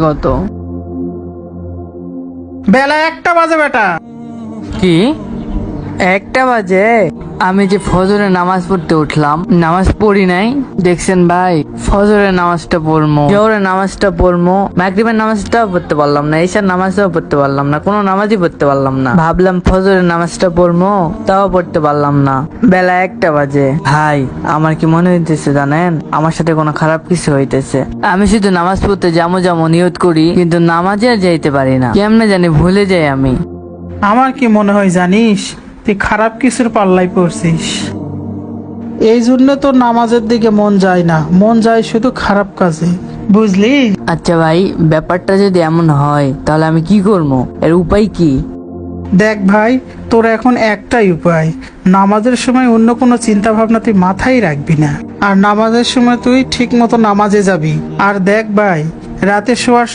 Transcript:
কত? বেলা 1টা বাজে বেটা। কি 1টা বাজে? আমি যে ফজরের নামাজ পড়তে উঠলাম, নামাজ পড়ি নাই। দেখছেন ভাই, ফজরের নামাজটা পড়বো, জোহরের নামাজটা পড়বো, মাগরিবের নামাজটাও পড়তে পারলাম না, ঈশার নামাজটাও পড়তে পারলাম না, কোনো নামাজই পড়তে পারলাম না। ভাবলাম ফজরের নামাজটা পড়বো, তাও পড়তে পারলাম না। বেলা 1টা বাজে। ভাই, আমার কি মনে হইতেছে জানেন, আমার সাথে কোনো খারাপ কিছু হইতেছে। আমি শুধু নামাজ পড়তে যাবো নিয়ত করি, কিন্তু নামাজে আর যাইতে পারি না। কেমনে জানি ভুলে যাই আমি। আমার কি মনে হয় জানিস, তুই খারাপ কিছুর পাল্লায় পড়ছিস। এই জন্য তোর নামাজের দিকে মন যায় না, মন যায় শুধু খারাপ কাজে, বুঝলি? আচ্ছা ভাই, ব্যাপারটা যদি এমন হয় তাহলে আমি কি করবো? এর উপায় কি? দেখ ভাই, তোর এখন একটাই উপায়, নামাজের সময় অন্য কোনো চিন্তা ভাবনা তুই মাথায় রাখবি না, আর নামাজের সময় তুই ঠিক মতো নামাজে যাবি। আর দেখ ভাই, রাতে শোয়ার